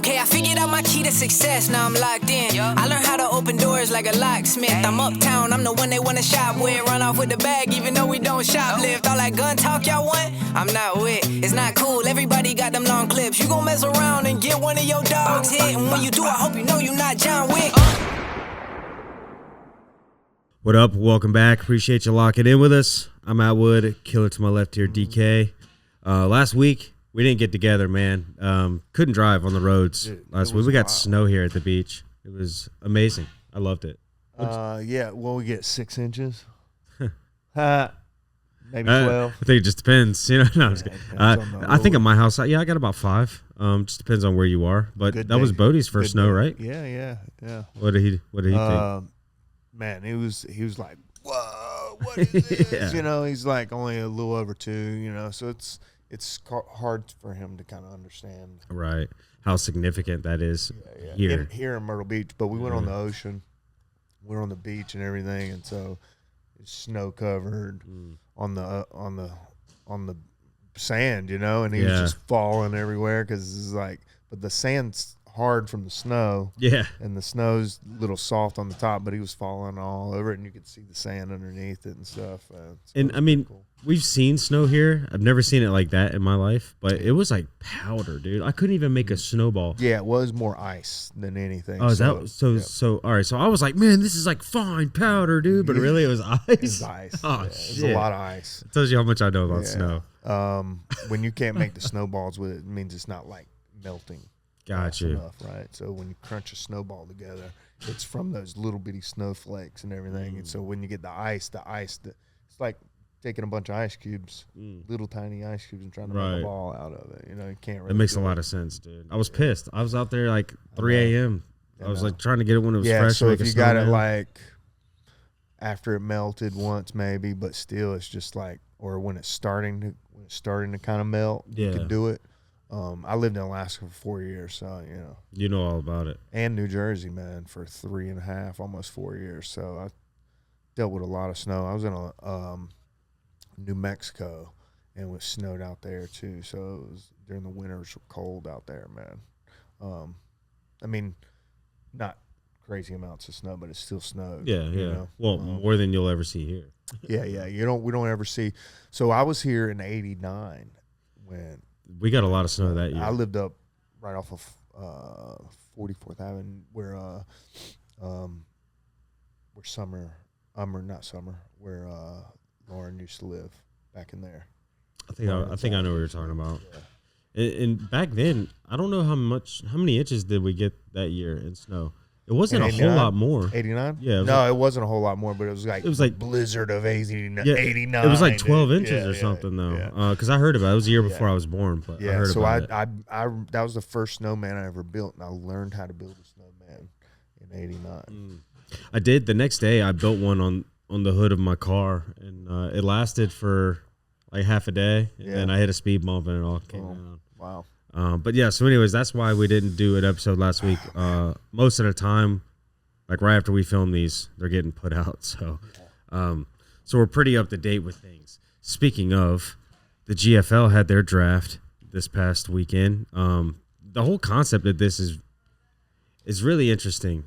Okay, I figured out my key to success, now I'm locked in. I learned how to open doors like a locksmith. I'm uptown, I'm the one they wanna shop with. Run off with the bag even though we don't shoplift. All that gun talk y'all want, I'm not with. It's not cool, everybody got them long clips. You gon' mess around and get one of your dogs hit. And when you do, I hope you know you're not John Wick. What up? Welcome back. Appreciate you locking in with us. I'm Atwood. Killer to my left here, DK. Last week, we didn't get together, man. Couldn't drive on the roads last week. We got snow here at the beach. It was amazing. I loved it. Yeah, well, we get 6 inches. Maybe 12. I think it just depends. You know, no, I think at my house, I got about 5. Just depends on where you are. But Good that day. was Bodie's first Good snow, day. right? Yeah. What did he think? Man, he was like, whoa, what is this? Yeah. You know, he's like only a little over 2, you know, so it's hard for him to kind of understand. Right. How significant that is here in Myrtle Beach. But we went on the ocean. We were on the beach and everything, and so it's snow covered on the sand, you know, and he was just falling everywhere because it's like, but the sand's hard from the snow. Yeah. And the snow's a little soft on the top, but he was falling all over it, and you could see the sand underneath it and stuff. And I mean, cool. We've seen snow here. I've never seen it like that in my life, but it was like powder, dude. I couldn't even make a snowball. Yeah, it was more ice than anything. Oh, is that so? All right. So I was like, man, this is like fine powder, dude. But really, it was ice. It was ice. Oh, yeah, shit. It was a lot of ice. It tells you how much I know about snow. When you can't make the snowballs with it, it means it's not like melting. Gotcha. Enough, right? So when you crunch a snowball together, it's from those little bitty snowflakes and everything. And so when you get the ice, it's like taking a bunch of ice cubes, little tiny ice cubes, and trying to make a ball out of it. You know, you can't really. It makes a lot of sense, dude. I was pissed. I was out there like 3 a.m. I was like trying to get it when it was fresh. So if you got it like after it melted once, maybe, but still, it's just like, or when it's starting to kind of melt, you can do it. I lived in Alaska for 4 years, so you know all about it. And New Jersey, man, for 3.5, almost 4 years. So I dealt with a lot of snow. I was in New Mexico, and it was snowed out there too. So it was during the winters, cold out there, man. I mean, not crazy amounts of snow, but it still snowed. Yeah. You know? Well, more than you'll ever see here. Yeah. We don't ever see. So I was here in 89 when. We got a lot of snow that year. I lived up right off of 44th Avenue, where Lauren used to live back in there. I think I know what you're talking about. Yeah. And back then, I don't know how many inches did we get that year in snow? It wasn't a whole lot more. 89? Yeah. It wasn't a whole lot more, but it was like blizzard of 89. It was like 12 inches or something, though. Because I heard about it. It was a year before I was born, but I heard about it. That was the first snowman I ever built, and I learned how to build a snowman in 89. I did. The next day, I built one on the hood of my car, and it lasted for like half a day, and then I hit a speed bump, and it all came down. Wow. But yeah, so anyways, that's why we didn't do an episode last week. Most of the time, like right after we film these, they're getting put out. So, so we're pretty up to date with things. Speaking of, the GFL had their draft this past weekend. The whole concept of this is really interesting.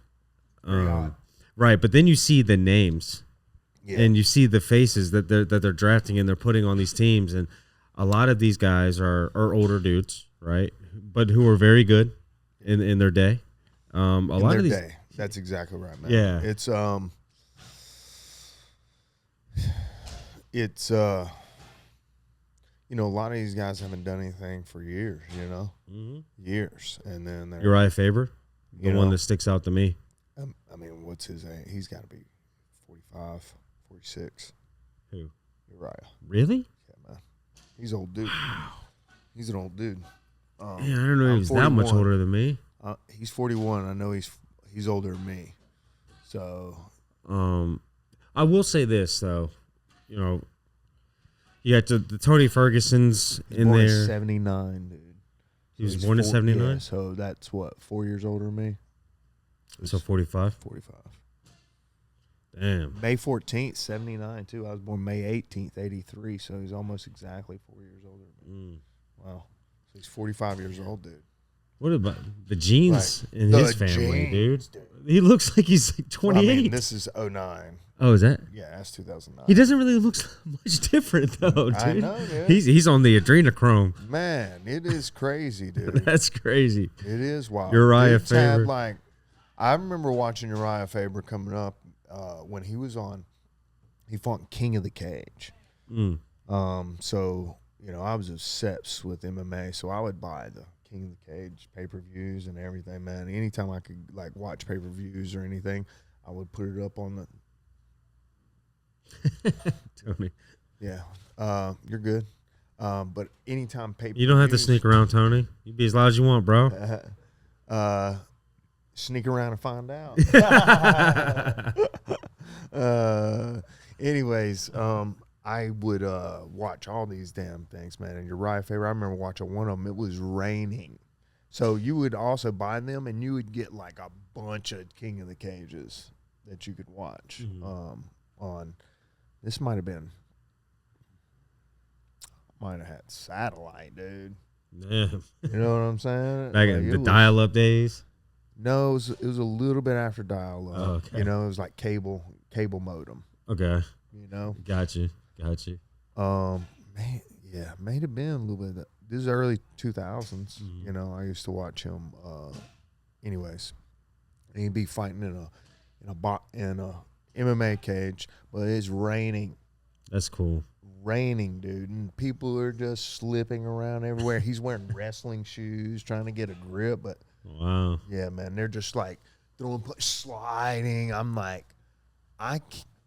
Right, but then you see the names, and you see the faces that they're drafting and they're putting on these teams, and a lot of these guys are older dudes. Right, but who are very good in their day. That's exactly right, man. Yeah, it's a lot of these guys haven't done anything for years. Years, and then Uriah Faber, the one that sticks out to me. I mean, what's his age? He's got to be 45, 46. Who? Uriah. Really? Yeah, man. He's an old dude. Wow. He's an old dude. Yeah, I don't know. He's that much older than me. He's 41. I know he's older than me. So, I will say this though, you got the Tony Ferguson's in there. 79, dude. He was born in 79. Yeah, so that's what 4 years older than me. So 45. 45. Damn. May 14th, 79 too. I was born May 18th, 83. So he's almost exactly 4 years older than me. Wow. So he's 45 years old, dude. What about the genes in The his family, genes, dude? He looks like he's like 28. Well, I mean, this is 09. Oh, is that? Yeah, that's 2009. He doesn't really look much different though, dude. I know, dude. He's on the adrenochrome. Man, it is crazy, dude. That's crazy. It is wild. Uriah Dude's had, Faber. like, I remember watching Uriah Faber coming up when he was on. He fought King of the Cage. So you know, I was obsessed with MMA, so I would buy the King of the Cage pay-per-views and everything, man. Anytime I could like watch pay-per-views or anything, I would put it up on the. Tony, Yeah, you're good. But anytime pay-per-views, you don't have to sneak around, Tony. You be as loud as you want, bro. Sneak around and find out. Anyways, I would watch all these damn things, man. And Uriah Faber, I remember watching one of them. It was raining. So you would also buy them, and you would get like a bunch of King of the Cages that you could watch on. This might have had satellite, dude. Yeah. You know what I'm saying? Back Like, in it the was- dial-up days. No, it was a little bit after dial-up. Oh, okay. You know, it was like cable modem. Okay. You know, Got you. man, yeah, may have been a little bit. This is early 2000s. Mm-hmm. You know, I used to watch him. Anyways, and he'd be fighting in a MMA cage, but it's raining. That's cool. Raining, dude, and people are just slipping around everywhere. He's wearing wrestling shoes, trying to get a grip, but Wow. yeah, man, they're just like sliding. I'm like,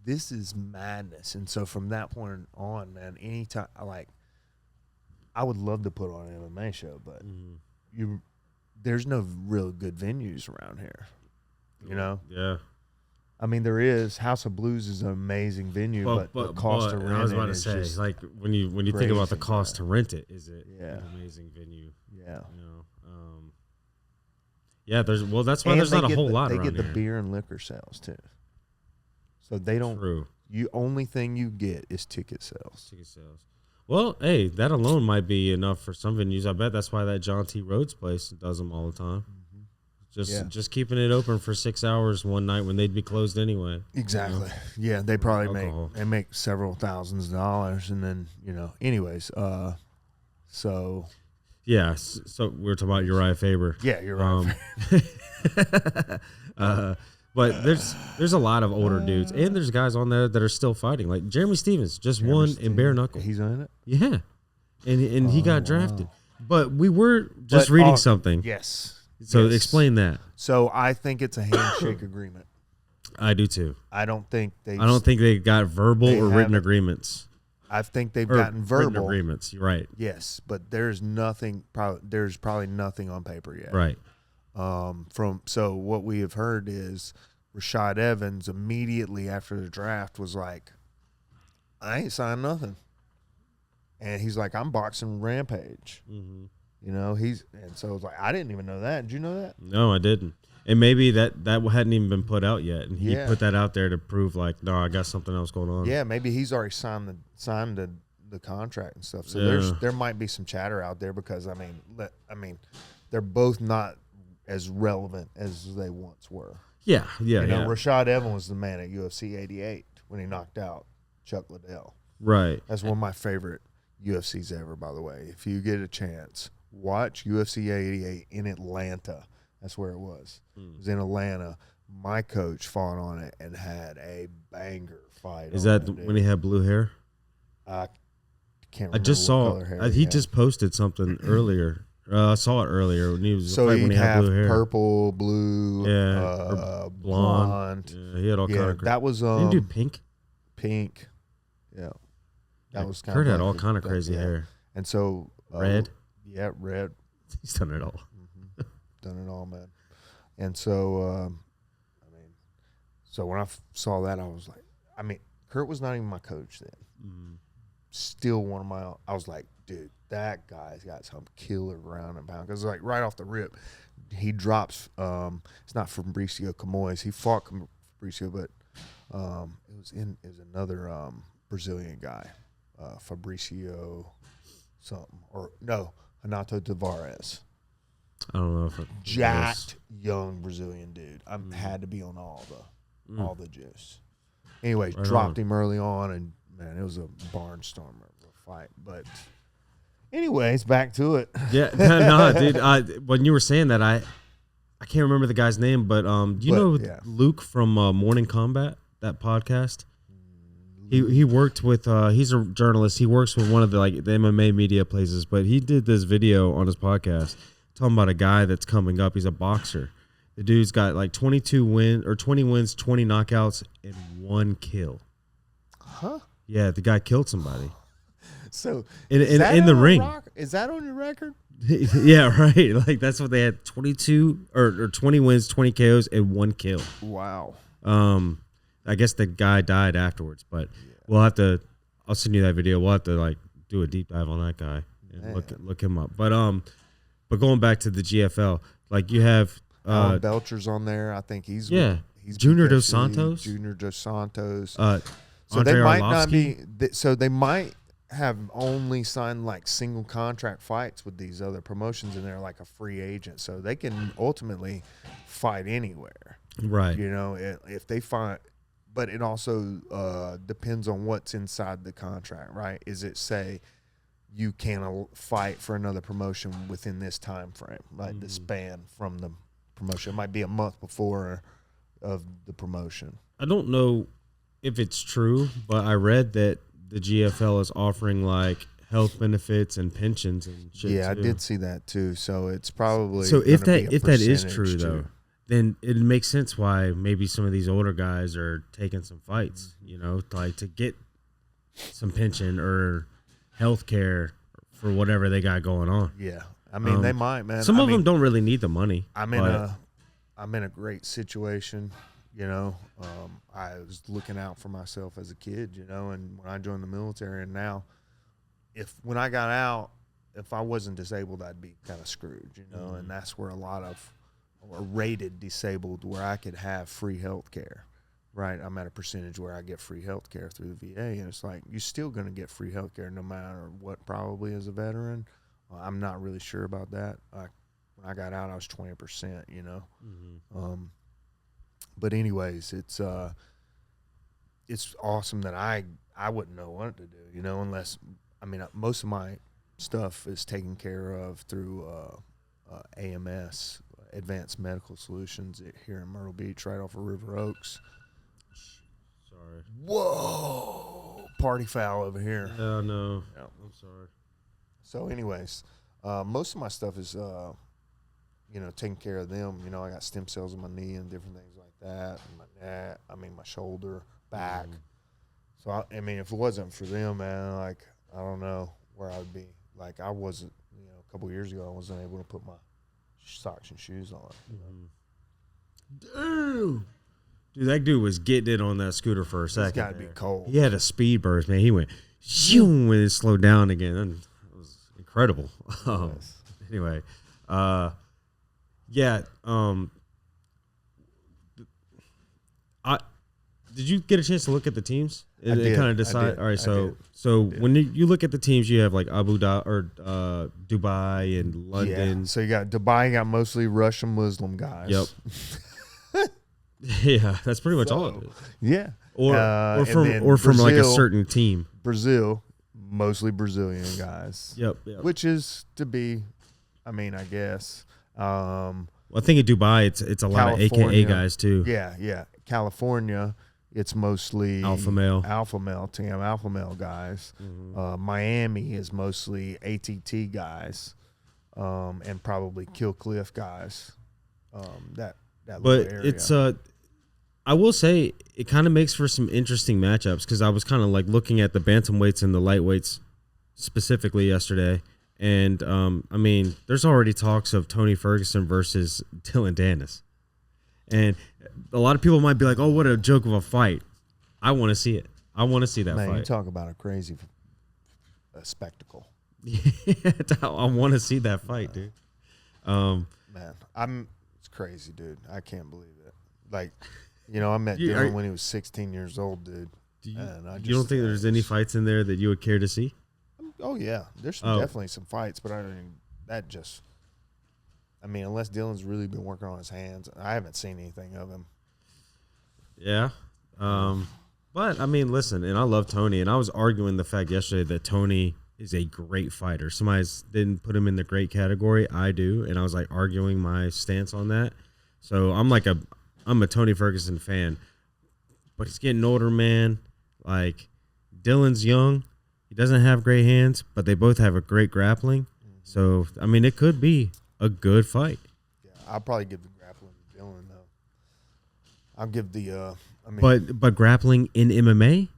this is madness. And so from that point on, man, anytime I would love to put on an MMA show, but there's no real good venues around here. You know? Yeah. I mean, there is. House of Blues is an amazing venue, but the cost to rent I was it about to is say, just like when you think about the crazy, cost to rent it, is it Yeah. an amazing venue? yeah. You know. Yeah. That's why And there's they not a get whole lot They around get the here. beer and liquor sales too, so they don't. True. You only thing you get is ticket sales. Ticket sales. Well, hey, that alone might be enough for some venues. I bet that's why that John T. Rhodes place does them all the time. Just keeping it open for 6 hours one night when they'd be closed anyway. Exactly. Yeah, they probably Alcohol. make several thousands of dollars, and then anyways. So Yeah. So we're talking about Uriah Faber. yeah, you're right. But there's a lot of older dudes, and there's guys on there that are still fighting. Like Jeremy Stevens just won in bare knuckle. He's in it. Yeah, and he got drafted. But we were just reading something. Yes. So Yes. explain that. So I think it's a handshake agreement. I do too. I don't think they got verbal They or written haven't. agreements. I think they've Or gotten written verbal. agreements. You're right. Yes, but there's nothing. There's probably nothing on paper yet. Right. So what we have heard is Rashad Evans immediately after the draft was like, I ain't signed nothing, and he's like, I'm boxing Rampage. Mm-hmm. You know, so it was like, I didn't even know that. Did you know that? No, I didn't. And maybe that hadn't even been put out yet, and he Yeah. put that out there to prove like, no, I got something else going on. Yeah, maybe he's already signed the contract and stuff. So Yeah. there might be some chatter out there because I mean, they're both not as relevant as they once were. Yeah. You know, Rashad Evans was the man at UFC 88 when he knocked out Chuck Liddell. Right. That's one of my favorite UFCs ever, by the way. If you get a chance, watch UFC 88 in Atlanta. That's where it was. It was in Atlanta. My coach fought on it and had a banger fight. Is that on it, when he had blue hair? I can't remember I just what saw color hair he had. just posted something earlier. I saw it earlier when he was So when he'd he had have blue hair. purple, blue, or blonde. Yeah, he had all kind Yeah, of. that was Didn't he do pink. pink. Yeah, that was kind Kurt of had like all kind of crazy yeah. hair. And so Red. Yeah, red. He's done it all. Done it all, man. And so, so when I saw that, I was like, Kurt was not even my coach then. Still one of my. I was like, dude, that guy's got some killer ground and pound. Because like right off the rip, he drops. It's not Fabricio Camoes. He fought Fabricio, but it was another Brazilian guy, Fabricio something or no, Renato Tavares. I don't know if it jacked young Brazilian dude. I had to be on all the juice. Anyway, Right dropped on. him early on, and man, it was a barnstormer of a fight. But anyways, back to it. Yeah, no, dude. When you were saying that, I can't remember the guy's name, but yeah. Luke from Morning Combat, that podcast. He worked with he's a journalist. He works with one of the MMA media places, but he did this video on his podcast talking about a guy that's coming up. He's a boxer. The dude's got like 20 wins, 20 knockouts, and 1 kill. Huh? Yeah, the guy killed somebody. So in the ring. Is that on your record? Yeah, right. Like that's what they had: 22 or 20 wins, 20 KOs, and 1 kill. Wow. I guess the guy died afterwards, but we'll have to. I'll send you that video. We'll have to do a deep dive on that guy and look him up. But going back to the GFL, you have Alan Belcher's on there. I think he's Junior BKC, Dos Santos. Junior Dos Santos. So they might not be. So they might have only signed single contract fights with these other promotions, and they're like a free agent, so they can ultimately fight anywhere. Right. If they fight. But it also depends on what's inside the contract, right? Is it say you can fight for another promotion within this time frame, like the span from the promotion? It might be a month before of the promotion. I don't know if it's true, but I read that the GFL is offering health benefits and pensions and shit. Yeah, too. I did see that too. So it's probably if that is percentage true though. Then it makes sense why maybe some of these older guys are taking some fights, to get some pension or health care for whatever they got going on. Yeah. I mean, they might, man. Some of them don't really need the money. I'm in a great situation, I was looking out for myself as a kid, and when I joined the military, and now when I got out, if I wasn't disabled, I'd be kind of screwed, and that's where a lot of or rated disabled where I could have free health care, right? I'm at a percentage where I get free health care through the VA, and it's you're still going to get free health care no matter what, probably as a veteran. I'm not really sure about that. When I got out, I was 20%, But anyways, it's awesome that I wouldn't know what to do, unless, most of my stuff is taken care of through AMS, Advanced Medical Solutions, here in Myrtle Beach, right off of River Oaks. Sorry. Whoa! Party foul over here. Oh, no. Yeah. I'm sorry. So anyways, most of my stuff is, taking care of them. I got stem cells in my knee and different things like that. And my neck, my shoulder, back. So, if it wasn't for them, man, I don't know where I would be. I wasn't, a couple years ago, I wasn't able to put my socks and shoes on. Damn. Dude, that dude was getting it on that scooter for a second. It's got to be cold. He had a speed burst, man. He went shoo and it slowed down again. And it was incredible. Yes. Anyway, did you get a chance to look at the teams? I did. Kind of decide. All right, so when you look at the teams, you have Abu Dhabi or Dubai and London. Yeah. So you got Dubai, you got mostly Russian Muslim guys. Yep. Yeah, that's pretty much all it is. Yeah. Or from Brazil, a certain team. Brazil, mostly Brazilian guys. Yep. Which is to be, I guess. Well, I think in Dubai, it's a lot of AKA guys too. Yeah. California, it's mostly alpha male, team alpha male guys. Miami is mostly ATT guys, and probably Kill Cliff guys. That but area. It's I will say it kind of makes for some interesting matchups because I was kind of looking at the bantamweights and the lightweights specifically yesterday, and there's already talks of Tony Ferguson versus Dylan Dennis, and a lot of people might be like, "Oh, what a joke of a fight!" I want to see it. I want to see that fight. You talk about a crazy spectacle. Yeah, I want to see that fight, dude. It's crazy, dude. I can't believe it. I met Dylan when he was 16 years old, dude. You don't think there's any fights in there that you would care to see? Oh yeah, there's definitely some fights, but I mean, unless Dylan's really been working on his hands, I haven't seen anything of him. Yeah. But, I mean, listen, and I love Tony, and I was arguing the fact yesterday that Tony is a great fighter. Somebody didn't put him in the great category. I do, and I was, like, arguing my stance on that. So I'm a Tony Ferguson fan. But he's getting older, man. Like, Dylan's young. He doesn't have great hands, but they both have a great grappling. So, I mean, it could be a good fight. Yeah, I'll probably give the grappling to Dylan, though. I'll give the But grappling in MMA,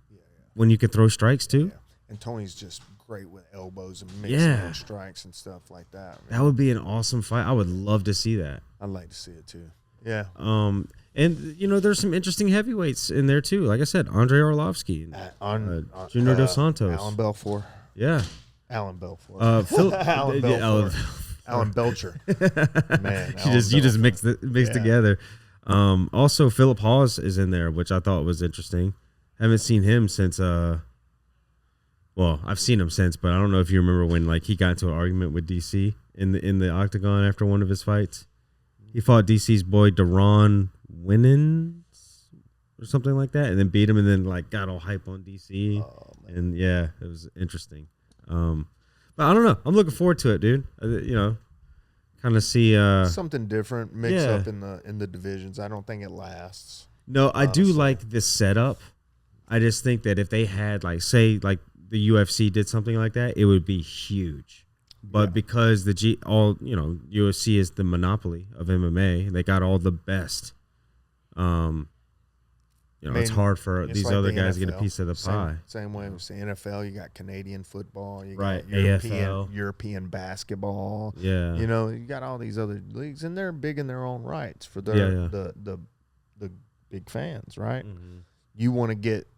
when you can throw strikes too. Yeah. And Tony's just great with elbows and mixing in strikes and stuff like that. That would be an awesome fight. I would love to see that. I'd like to see it too. Yeah. And there's some interesting heavyweights in there too. Like I said, Andre Arlovsky, Junior Dos Santos, Alan Belfour. Yeah. Alan Belfour. Alan Belfour. Alan Belcher. Man, you just mix together. Also, Philip Hawes is in there, which I thought was interesting. Haven't seen him since. Well, I've seen him since, but I don't know if you remember when he got into an argument with DC in the octagon after one of his fights. He fought DC's boy Deron Winnins or something like that, and then beat him, and then got all hype on DC. Oh, and yeah, it was interesting. But I don't know. I'm looking forward to it, dude. Kind of see something different mix up in the divisions. I don't think it lasts. No, honestly. I do like this setup. I just think that if they had say the UFC did something like that, it would be huge. But because UFC is the monopoly of MMA, they got all the best. It's hard for these other guys to get a piece of the pie. Same way with the NFL, you got Canadian football, you got European basketball. Yeah, you got all these other leagues, and they're big in their own rights for the big fans, right? Mm-hmm. You want to get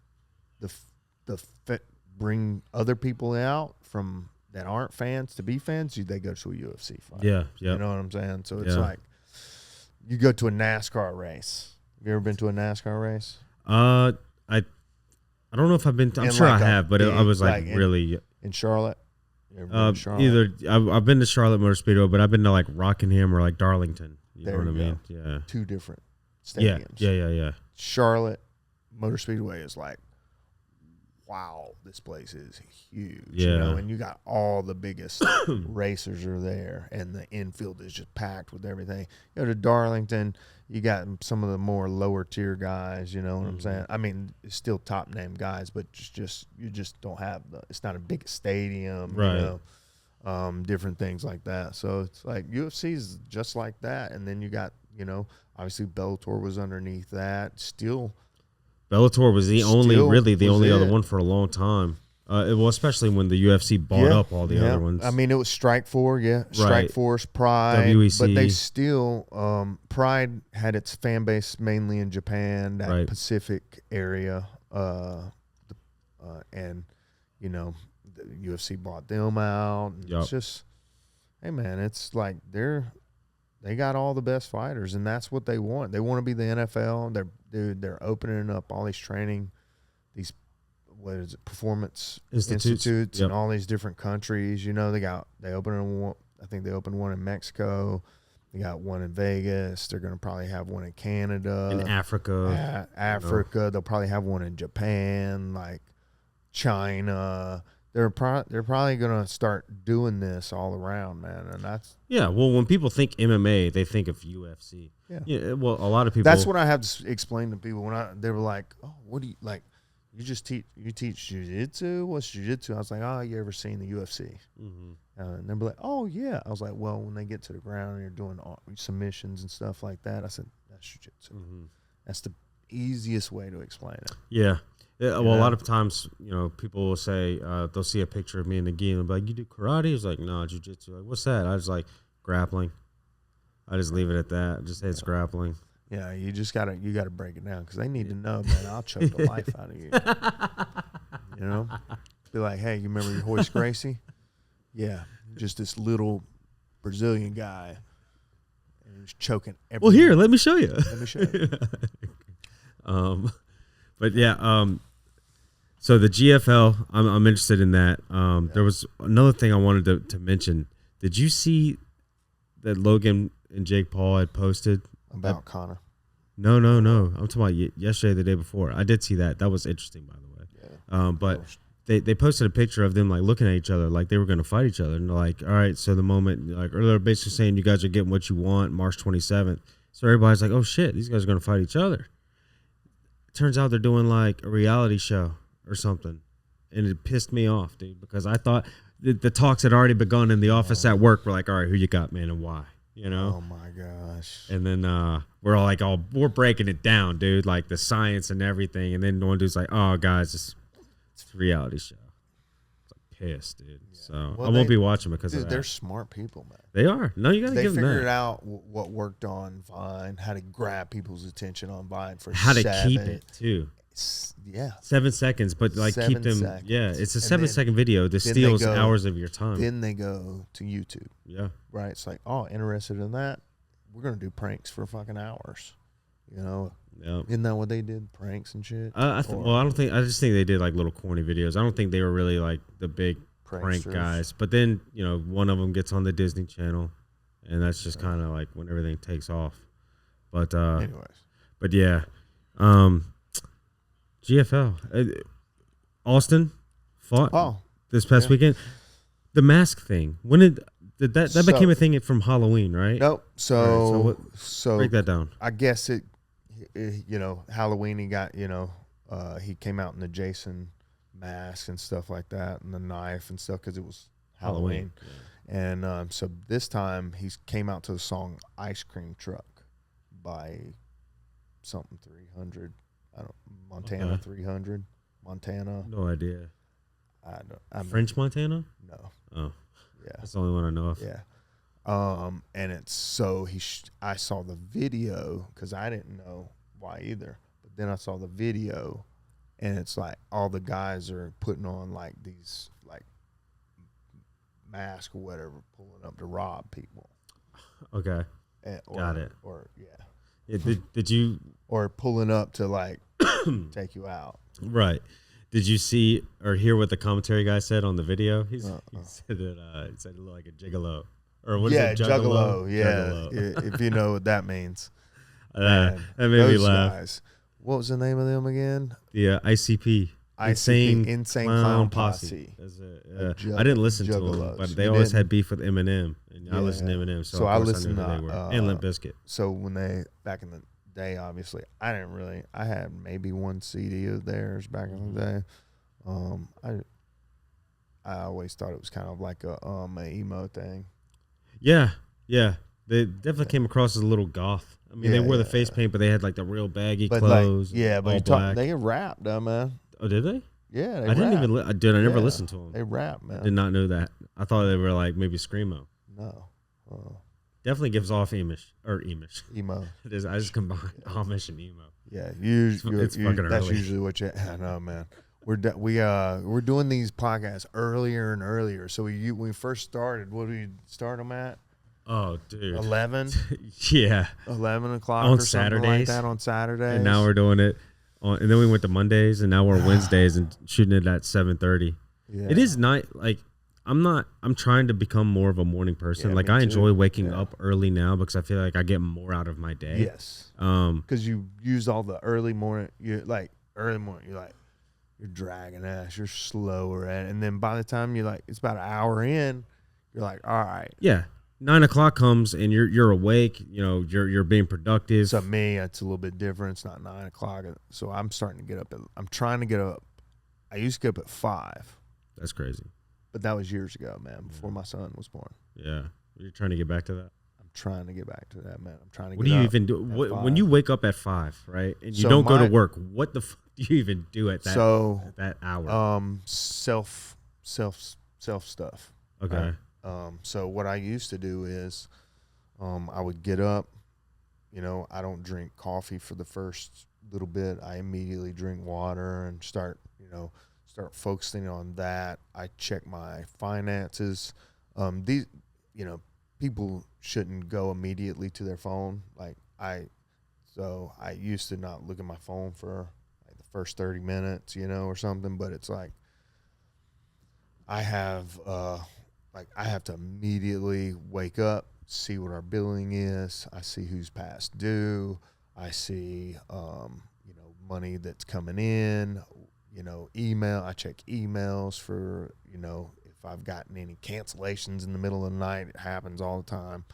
bring other people out from that aren't fans to be fans. They go to a UFC fight. Yeah. You know what I'm saying? So it's like you go to a NASCAR race. Have you ever been to a NASCAR race? I don't know if I've been. I'm sure I have, but I was really in Charlotte. Charlotte? Either I've been to Charlotte Motor Speedway, but I've been to Rockingham or Darlington. You know what I mean? Yeah. Two different stadiums. Yeah. Charlotte Motor Speedway is wow, this place is huge. Yeah. And you got all the biggest racers are there, and the infield is just packed with everything. You go to Darlington, you got some of the more lower tier guys, you know what I'm saying? I mean, it's still top name guys, but you just don't have it's not a big stadium, right. Different things like that. So it's UFC is just like that. And then you got, obviously Bellator was underneath that. Still Bellator was the only other one for a long time. Especially when the UFC bought up all the other ones. I mean, it was Strikeforce, right. Strikeforce, Pride, WEC. But they still Pride had its fan base mainly in Japan, that Pacific area, and the UFC bought them out. And it's just, hey man, it's they got all the best fighters, and that's what they want. They want to be the NFL. They're opening up all these training, performance institutes in all these different countries. They opened one. I think they opened one in Mexico. They got one in Vegas. They're going to probably have one in Canada, in Africa. They'll probably have one in Japan, China. They're probably going to start doing this all around, man, and that's well. When people think MMA, they think of UFC. Yeah. Well, a lot of people. That's what I have to explain to people they were like, "Oh, what do you like? You just teach jiu-jitsu? What's jiu-jitsu?" I was like, "Oh, you ever seen the UFC?" Mm-hmm. And they'd be like, "Oh yeah." I was like, "Well, when they get to the ground and you're doing submissions and stuff like that," I said, "That's jiu-jitsu. Mm-hmm. That's the easiest way to explain it." Yeah. Well, a lot of times, people will say, they'll see a picture of me in the gi and they'll be like, "You do karate?" It's like, "No, jiu-jitsu." Like, "What's that?" I was like, "Grappling." I just leave it at that. Just say it's grappling. Yeah, you gotta break it down because they need to know, man. I'll choke the life out of you. Be like, "Hey, you remember Royce Gracie?" Yeah, just this little Brazilian guy, and he was choking everything. Well, here, let me show you. Let me show you. But yeah, so the GFL, I'm interested in that. There was another thing I wanted to mention. Did you see that Logan and Jake Paul had posted about Connor. No. I'm talking about yesterday, the day before. I did see that. That was interesting, by the way. Yeah, but they posted a picture of them like looking at each other, like they were going to fight each other, and they're like, all right. So the moment, like, or they're basically saying you guys are getting what you want, March 27th. So everybody's like, oh shit, these guys are going to fight each other. It turns out they're doing like a reality show or something, and it pissed me off, dude, because I thought the talks had already begun in the office at work. We're like, all right, who you got, man, and why? You know? Oh my gosh. And then we're all like, we're breaking it down, dude, like the science and everything. And then one dude's like, oh, guys, it's a reality show. It's like pissed, dude. Yeah. So I won't be watching because of that. They're smart people, man. They are. No, you got to give them that. They figured out what worked on Vine, how to grab people's attention on Vine for how to keep it, too. Yeah, 7 seconds, but like keep them. Seconds. Yeah, it's a 7-second video that steals hours of your time. Then they go to YouTube. Yeah, right. It's like, oh, interested in that? We're gonna do pranks for fucking hours. You know, isn't that what they did? Pranks and shit. I don't think. I just think they did like little corny videos. I don't think they were really like the big prank guys. But then one of them gets on the Disney Channel, and that's just kind of like when everything takes off. But anyways, but yeah. GFL. Austin fought this past weekend. The mask thing. When did that became a thing from Halloween, right? Nope. So break that down. I guess it Halloween he got, he came out in the Jason mask and stuff like that and the knife and stuff because it was Halloween. Yeah. And so this time he came out to the song Ice Cream Truck by something 300. Montana 300. Montana. No idea. I French Montana? No. Oh. Yeah. That's the only one I know of. Yeah. And it's so I saw the video because I didn't know why either. But then I saw the video and it's like all the guys are putting on like these like masks or whatever, pulling up to rob people. Okay. Got it. Or yeah. Did you or pulling up to like take you out? Right. Did you see or hear what the commentary guy said on the video? He said that it looked like a gigolo. Or what is it? Juggalo. Yeah. Juggalo. If you know what that means. That made me laugh. Guys, what was the name of them again? The ICP. Insane Clown Posse. I didn't listen to them, but they always had beef with Eminem, and I listened to Eminem, so of course I knew who they were. And Limp Bizkit. So when they back in the day, obviously, I had maybe one CD of theirs back in the day. I always thought it was kind of like a emo thing. Yeah. They definitely came across as a little goth. I mean, they wore the face paint, but they had like the real baggy clothes. Like, but they rapped, man. Oh, did they? Yeah, I didn't even. I never listened to them. They rap, man. I did not know that. I thought they were like maybe screamo. No. Definitely gives off Emo. It is. I just combined Amish and emo. Yeah, it's fucking that's early. usually what you. I know, man. We're doing these podcasts earlier and earlier. So when we first started, what did we start them at? Oh, dude. 11. Yeah. 11 o'clock on or something like that on Saturdays. And now we're doing it. And then we went to Mondays, and now we're Wednesdays and shooting it at 7:30. Yeah. It is not like I'm trying to become more of a morning person. Like I enjoy waking up early now because I feel like I get more out of my day. Yes. Because you use all the early morning. You're dragging ass. You're slower at it. And then by the time it's about an hour in, you're like, all right. Yeah. 9 o'clock comes and you're awake. You're being productive. So me, it's a little bit different. It's not 9 o'clock. So I'm starting to get up. I'm trying to get up. I used to get up at 5. That's crazy. But that was years ago, man, before my son was born. Yeah. You're trying to get back to that? I'm trying to get back to that, man. I'm trying to What do you even do? When you wake up at 5, right, and you don't go to work, what the fuck do you even do at that hour? Self stuff. Okay. Right? So what I used to do is I would get up. I don't drink coffee for the first little bit. I immediately drink water and start focusing on that. I check my finances. People shouldn't go immediately to their phone. So I used to not look at my phone for like the first 30 minutes, or something. But it's like I have to immediately wake up, see what our billing is. I see who's past due. I see, money that's coming in, email. I check emails for, if I've gotten any cancellations in the middle of the night. It happens all the time,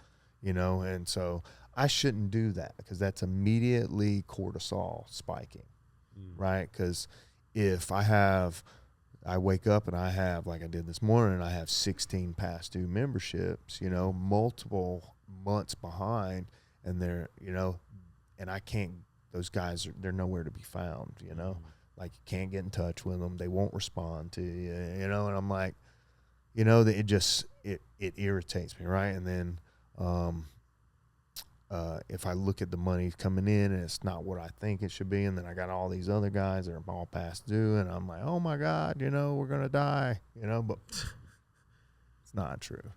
and so I shouldn't do that because that's immediately cortisol spiking, right? Because if I wake up and I have, like I did this morning, I have 16 past due memberships, multiple months behind, and they're, and I can't, those guys, they're nowhere to be found, like you can't get in touch with them. They won't respond to you, and I'm like, it irritates me, right? And then, if I look at the money coming in and it's not what I think it should be, and then I got all these other guys that are all past due, and I'm like, oh my God, we're gonna die, but it's not true.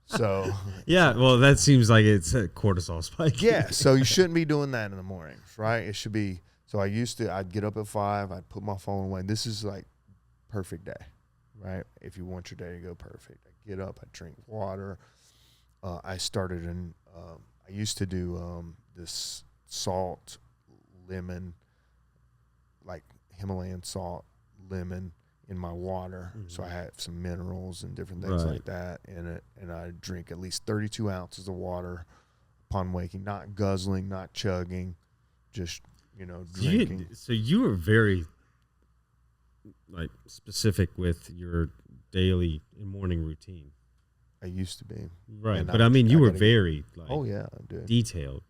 So yeah, well, that seems like it's a cortisol spike. yeah, so you shouldn't be doing that in the mornings, right? It should be. So I'd get up at 5, I'd put my phone away. This is like perfect day, right? If you want your day to go perfect, I get up, I drink water. I started I used to do this salt lemon, like Himalayan salt lemon in my water. So I have some minerals and different things like that in it. And I drink at least 32 ounces of water upon waking, not guzzling, not chugging, just, drinking. So you were very like specific with your daily and morning routine. I used to be. Right. But I mean, you were very like, oh yeah, dude. Detailed.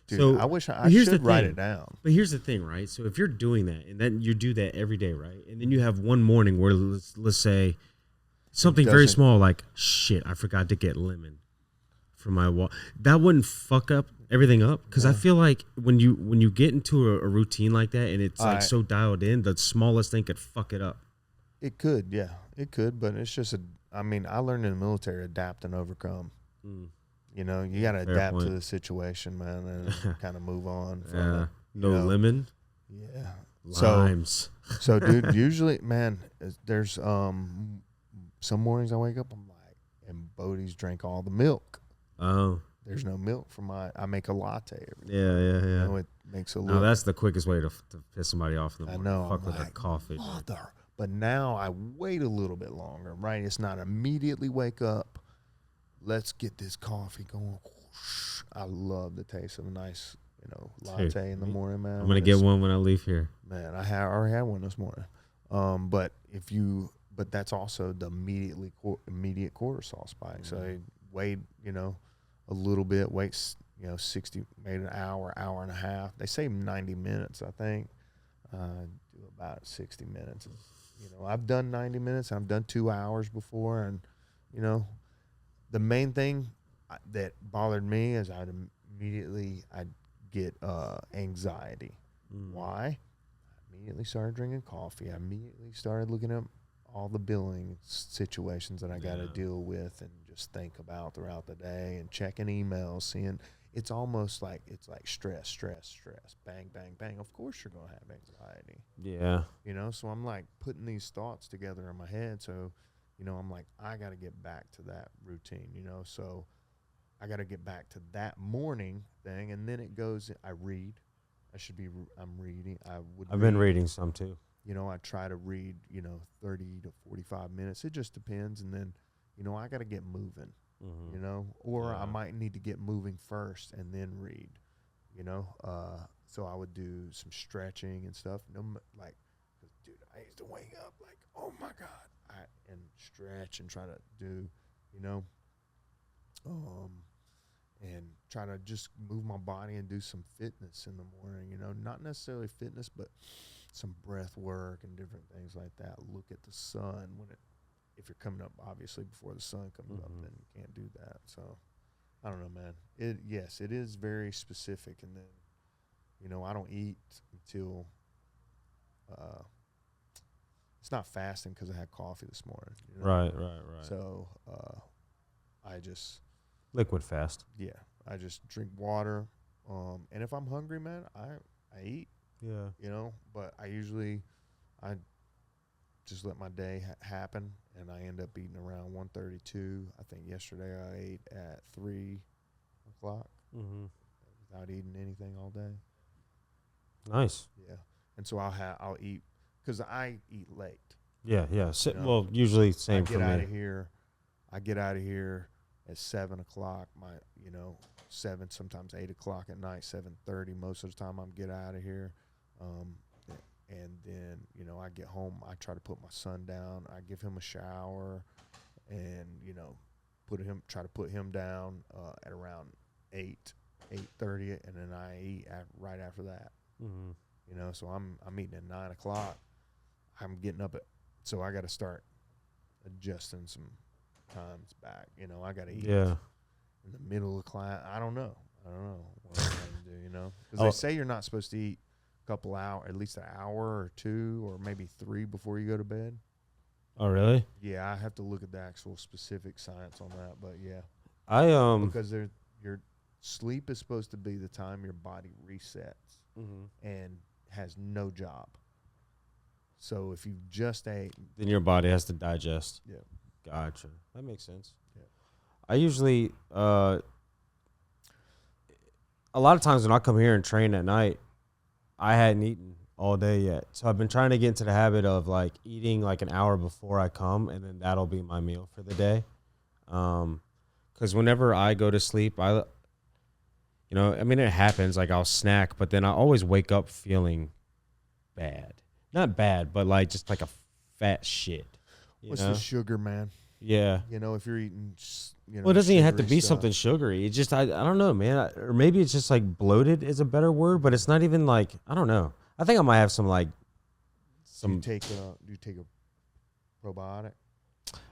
Dude, so I wish I should write it down. But here's the thing, right? So if you're doing that and then you do that every day, right? And then you have one morning where let's say something very small like, shit, I forgot to get lemon for my water. That wouldn't fuck up everything up? Because I feel like when you get into a routine like that and it's like so dialed in, the smallest thing could fuck it up. It could, yeah. It could, but it's just I learned in the military, adapt and overcome. You got to adapt to the situation, man, and kind of move on from it. No lemon? Yeah. Limes. So, dude, usually, man, there's some mornings I wake up, I'm like, and Bodie's drank all the milk. Oh. There's no milk for I make a latte every day. Yeah. It makes a little. No, that's the quickest way to piss somebody off in the morning. I know. Fuck with that coffee. But now I wait a little bit longer, right? It's not immediately wake up. Let's get this coffee going. I love the taste of a nice, latte in the morning, man. I'm gonna get one when I leave here. Man, I already had one this morning. But that's also the immediate cortisol spike. So I wait, a little bit. Wait, 60, maybe an hour and a half. They say 90 minutes, I think. Do about 60 minutes. I've done 90 minutes. I've done 2 hours before, and the main thing that bothered me is I'd get anxiety. Why? I immediately started drinking coffee. I immediately started looking up all the billing situations that I got to deal with and just think about throughout the day and checking emails, seeing. It's almost like stress, bang, bang, bang. Of course you're going to have anxiety. Yeah. So I'm like putting these thoughts together in my head. So, I'm like, I got to get back to that routine, so I got to get back to that morning thing. And then it goes, I read. I'm reading. I've been reading some too. I try to read, 30 to 45 minutes. It just depends. And then, I got to get moving. Or I might need to get moving first and then read, so I would do some stretching and stuff. Like, dude, I used to wake up like, oh my God, and stretch and try to do, and try to just move my body and do some fitness in the morning, not necessarily fitness, but some breath work and different things like that. Look at the sun if you're coming up, obviously, before the sun comes up, then you can't do that. So, I don't know, man. It is very specific. And then, I don't eat until, it's not fasting because I had coffee this morning. Right. So, I just. Liquid fast. Yeah. I just drink water. And if I'm hungry, man, I eat. Yeah. But I just let my day happen, and I end up eating around 1:32. I think yesterday I ate at 3:00 without eating anything all day. Nice. Yeah, and so I'll eat because I eat late. Yeah. You know? Well, usually same for I get out of here at 7:00. 7, sometimes 8:00 at night, 7:30. Most of the time, I'm get out of here, and then I get home. I try to put my son down. I give him a shower, and try to put him down at around 8:30, and then I eat right after that. So I'm eating at 9:00. I'm getting up so I got to start adjusting some times back. I got to eat in the middle of class. I don't know what I'm going to do. Because they say you're not supposed to eat a couple hours, at least an hour or two, or maybe 3 before you go to bed. Oh, really? Yeah, I have to look at the actual specific science on that, but yeah, because your sleep is supposed to be the time your body resets and has no job. So if you just ate, then your body has to digest. Yeah. Gotcha. That makes sense. Yeah. I usually, a lot of times when I come here and train at night, I hadn't eaten all day yet. So I've been trying to get into the habit of like eating like an hour before I come, and then that'll be my meal for the day. Because whenever I go to sleep, it happens, like I'll snack, but then I always wake up feeling bad. Not bad, but like just like a fat shit. What's the sugar, man? Yeah. If you're eating, well, it doesn't even have to be stuff. something sugary. It's just, I don't know, man. Or maybe it's just like bloated is a better word, but it's not even like, I don't know. I think I might have some like, Do you take a probiotic?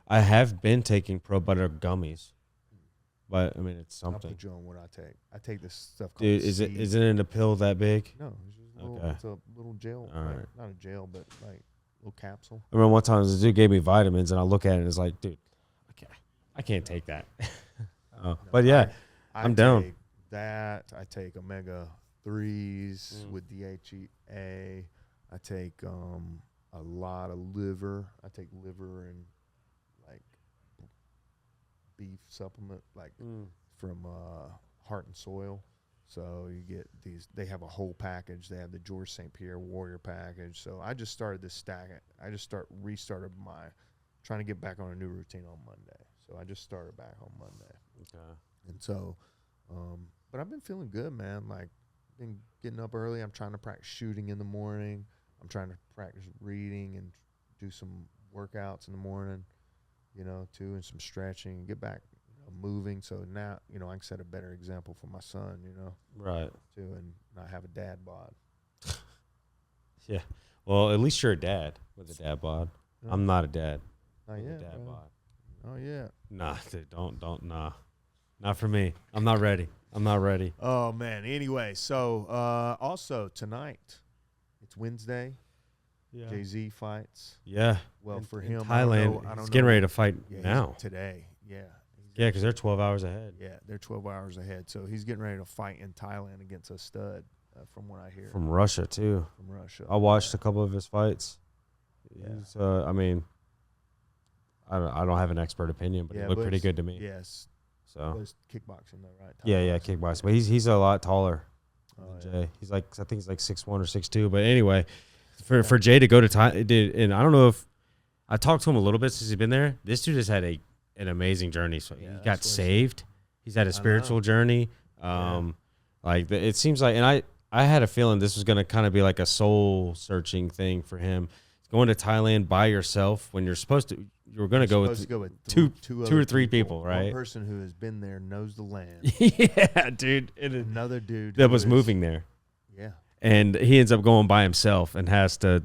I have been taking probiotic gummies, but I mean, it's something. I'll put you on what I take. I take this stuff called Dude, is it in a pill that big? No, it's just Okay. It's a little gel. All right. Not a gel, but like a little capsule. I remember one time this dude gave me vitamins, and I look at it and it's like, dude, I can't take that. But yeah, I'm down. Take that. I take omega-3s with DHEA. I take a lot of liver. I take liver and like beef supplement, like from Heart and Soil. So you get these. They have a whole package. They have the George St. Pierre Warrior package. So I just started this stack. I just restarted trying to get back on a new routine on Monday. So I just started back on Monday. Okay. And so, but I've been feeling good, man. Like, been getting up early. I'm trying to practice shooting in the morning. I'm trying to practice reading and do some workouts in the morning, too, and some stretching and get back moving. So now, I can set a better example for my son, Right. too, and not have a dad bod. Yeah. Well, at least you're a dad with a dad bod. Yeah. I'm not a dad. Not with yet, a dad bro. bod. Oh, yeah. Nah, dude, don't, nah. Not for me. I'm not ready. Oh, man. Anyway, so also tonight, it's Wednesday. Yeah. Jay-Z fights. Yeah. Well, in, for in him, Thailand, I don't know. he's getting ready to fight Yeah, now. Today, yeah. Yeah, because they're 12 hours ahead. Yeah, they're 12 hours ahead. So he's getting ready to fight in Thailand against a stud, from what I hear. From Russia, too. From Russia. I watched a couple of his fights. Yeah. He's, I mean, I don't have an expert opinion, but he looked pretty good to me. Yes. So. It's kickboxing, though, right? Yeah, kickboxing. But he's a lot taller than Jay. He's like, I think he's like 6'1" or 6'2". But anyway, for Jay to go to Thailand, and I don't know if I talked to him a little bit since he's been there. This dude has had an amazing journey. So he got saved. He's had a spiritual journey. Like it seems like, and I had a feeling this was going to kind of be like a soul searching thing for him. Going to Thailand by yourself when you're supposed to. You were going to go with two or three people, right? One person who has been there knows the land. Yeah, dude. And another dude that was moving there. Yeah. And he ends up going by himself and has to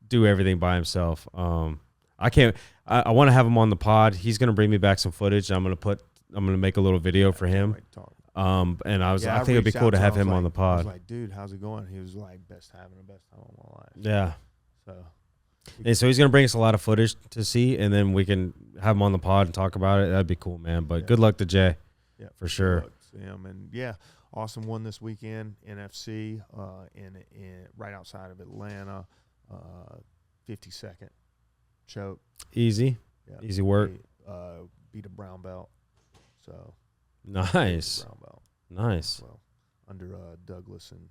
do everything by himself. I can't. I want to have him on the pod. He's going to bring me back some footage. I'm going to make a little video for him. And I think it'd be cool to have him on the pod. I was like, dude, how's it going? He was like, having the best time of my life. Yeah. So. And so he's going to bring us a lot of footage to see, and then we can have him on the pod and talk about it. That'd be cool, man. But good luck to Jay. Yeah, for sure. Good luck to him. And yeah, awesome one this weekend, NFC, in right outside of Atlanta, 52nd. choke. Easy. Yeah, Easy work. Beat a brown belt. So Nice. brown belt. Nice. Well, under Douglas and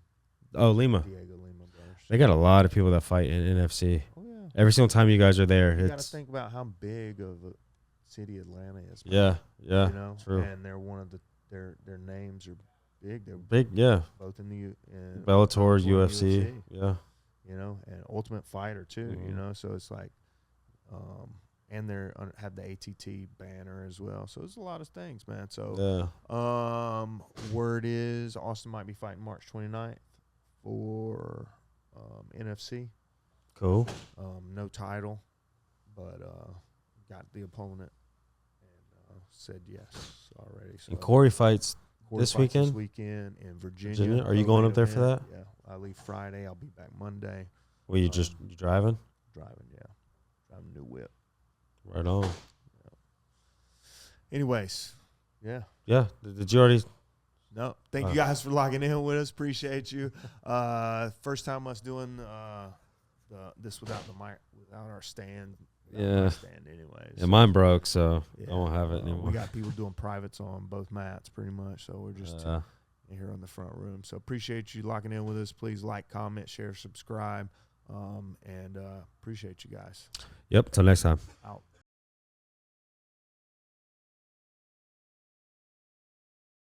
Lima. Diego Lima brothers. They got a lot of people that fight in NFC. Oh yeah. Every single time you guys are there, You got to it's think about how big of a city Atlanta is. Man. yeah, yeah, You know, true. and they're one of their names are big. They're Big, yeah. both in the in Bellator, and UFC, yeah. You know, and Ultimate Fighter too. You Mhm. know, so it's like, and they're have the ATT banner as well. So there's a lot of things, man. So word is Austin might be fighting March 29th for NFC. Cool. No title, but got the opponent and said yes already. So And Corey fights Corey this fights weekend? This weekend in Virginia. Virginia? Are you going up there for event. that? Yeah, I leave Friday. I'll be back Monday. Well, you driving? Driving, yeah, driving a new whip. Right on. Yeah. Anyways, yeah. Yeah. Did you already? No, thank you guys for logging in with us. Appreciate you. First time us doing this without the mic, without our stand. Yeah. Stand anyways. Yeah, mine broke, so Yeah. I won't have it anymore. We got people doing privates on both mats pretty much, so we're just here in the front room. So appreciate you locking in with us. Please like, comment, share, subscribe, and appreciate you guys. Yep. Till next time. Out.